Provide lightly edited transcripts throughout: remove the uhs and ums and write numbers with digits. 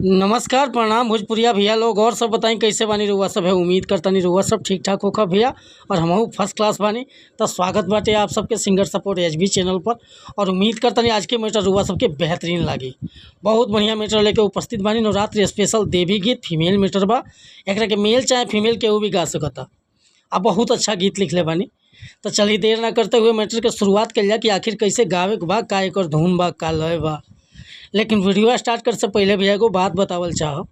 नमस्कार प्रणाम भोजपुरिया भैया लोग और सब बताई कैसे बानी रउआ सब है। उम्मीद करतानी रउआ सब ठीक ठाक होखा भैया और हमहू फर्स्ट क्लास बानी। तो स्वागत बाटे आप सबके सिंगर सपोर्ट एचबी चैनल पर। और उम्मीद करतानी आज के मैटर रउआ सबके बेहतरीन लागी। बहुत बढ़िया मैटर लेके उपस्थित बानी। नवरात्रि स्पेशल देवी गीत फीमेल मैटर बा। एकरा के मेल चाहे फीमेल केहू भी गा सकता। अब बहुत अच्छा गीत लिखले बानी। तो चलिए देर ना करते हुए मैटर के शुरुआत कल जाए कि आखिर कैसे गावे के बा, का एकर धुन बा, का लय बा। लेकिन वीडियो स्टार्ट कर से पहले भैया एगो बात बतावल चाह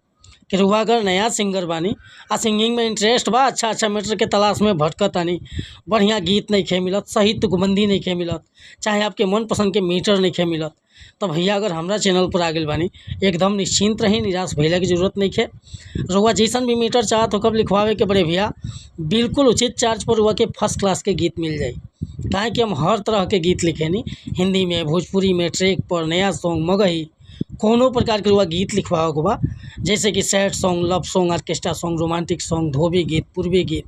कि रुआ अगर नया सिंगर बानी आ सिंगिंग में इंटरेस्ट बा, अच्छा मैटर के तलाश में भटकतानी, बढ़िया गीत नहीं खे मिलत, सही तुकबंदी नहीं खे मिलत, चाहे आपके मन पसंद के मीटर नहीं खे मिलत, तो भैया अगर हमरा चैनल पर आ गए बानी एकदम निश्चिंत रही, निराश भैया की जरूरत नहीं खे। रुआ जैसन भी मीटर चाहत हो कब लिखवावे के बड़े भैया बिल्कुल उचित चार्ज पर रुआ के फर्स्ट क्लास के गीत मिल जाए। काहे कि हम हर तरह के गीत लिखेनी, हिंदी में, भोजपुरी में, ट्रैक पर, नया सॉन्ग, मगही, कोनो प्रकार के रुआ गीत लिखवाओ के बा। जैसे कि sad song, love song, orchestra song, romantic song, धोबी गीत, पूर्वी गीत,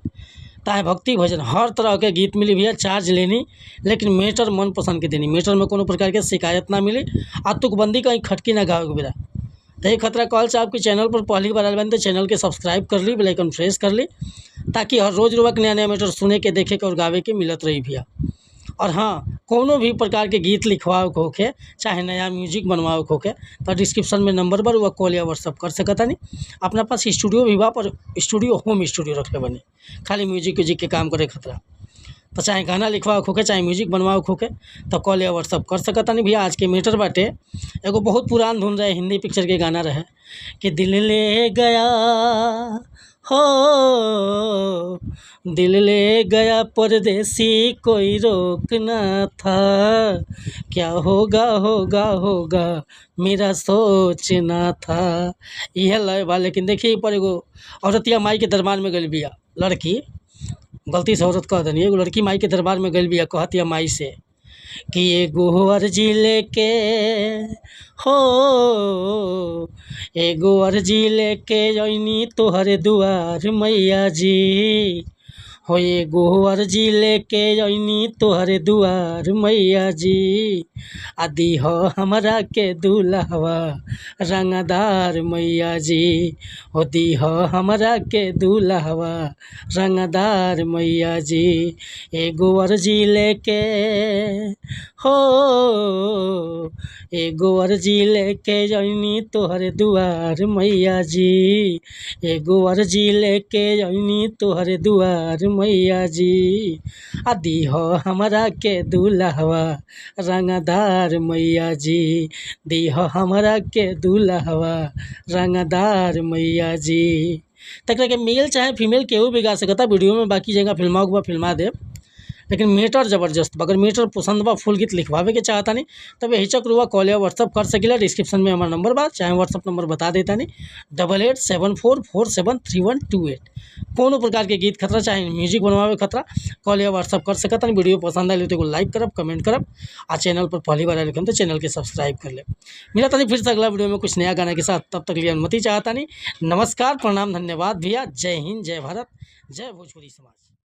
चाहे भक्ति भजन, हर तरह के गीत मिली भैया। चार्ज लेनी लेकिन मेटर मन पसंद के देनी, मेटर में कोनो प्रकार के शिकायत ना मिली। आ तुकबंदी कहीं खटकी ना गावे के बेरा। तो ये खतरा कॉल से आपके चैनल पर पहली बार आए बन तो चैनल के सब्सक्राइब कर ली, बेल आइकन प्रेस कर ली, ताकि हर रोज़ रोज़ नया नया मैटर सुने के, देखे के और गावे के मिलत रही भैया। और हाँ, कोनो भी प्रकार के गीत लिखवाओ के होखे, चाहे नया म्यूजिक बनवाओ के होखे, तो डिस्क्रिप्शन में नंबर पर वह कॉल या व्हाट्सअप कर सकता नहीं। अपना पास स्टूडियो भी बा, पर स्टूडियो होम स्टूडियो रखे बने, खाली म्यूजिक के काम करे खतरा। तो चाहे गाना लिखवाओ के होखे, चाहे म्यूजिक बनवाओ के होखे, तो कॉल या व्हाट्सअप कर सकता नहीं भैया। आज के मैटर बाटे एगो बहुत पुरान धुन रहे, हिंदी पिक्चर के गाना रहे कि दिल ले गया हो, दिल ले गया परदेसी, कोई रोक ना था, क्या होगा होगा होगा मेरा सोचना था। यह लय बा। लेकिन देखिए पर एगो औरतिया माई के दरबार में गई बिया, लड़की, गलती से औरत कह दनी, एगो लड़की माई के दरबार में गई बिया, कहतिया माई से कि एगो अर्जी लेके हो, एगो अर्जी लेके अइनी तोहरे दुआर मैया जी हो, एगो अर्जी लेके अइनी तोहरे दुआर मैया जी, आ दीह हमरा के दुल्हवा रंगदार मैया जी हो, दीह हमरा के दुल्हवा रंगदार मैया जी। एगो अर्जी लेके हो, एगो अर्जी लेके अइनी तोहरे दुआर मैया जी, एगो अर्जी लेके अइनी तोहरे दुआर मैया जी, आ दीह हमरा के दुल्हवा रंगदार मैया जी, दीह हमरा के दुल्हवा रंगदार मैया जी। तकरा के मेल चाहे फीमेल केहू भी गा सकता। वीडियो में बाकी जगह फिल्मा फिल्मा दे, लेकिन मीटर ज़बरदस्त। अगर मीटर पसंद बा, फुल गीत लिखवावे के चाहता नहीं, तब हिचक रुआ कॉल या व्हाट्सअप कर सकेला। डिस्क्रिप्शन में हमारा नंबर बा, चाहे व्हाट्सअप नंबर बता देता नहीं, 8874473128। कोनो प्रकार के गीत खतरा, चाहे म्यूजिक बनवावे खतरा, कॉल या व्हाट्सअप कर सकता नहीं। वीडियो पसंद आए तो लाइक करब, कमेंट करब, आ चैनल पर पहली बार आए तो चैनल के सब्सक्राइब कर ले। मिला था नहीं फिर से अगला वीडियो में कुछ नया गाना के साथ, तब तक लिए अनुमति चाहता नहीं। नमस्कार प्रणाम धन्यवाद भैया। जय हिंद, जय भारत, जय भोजपुरी समाज।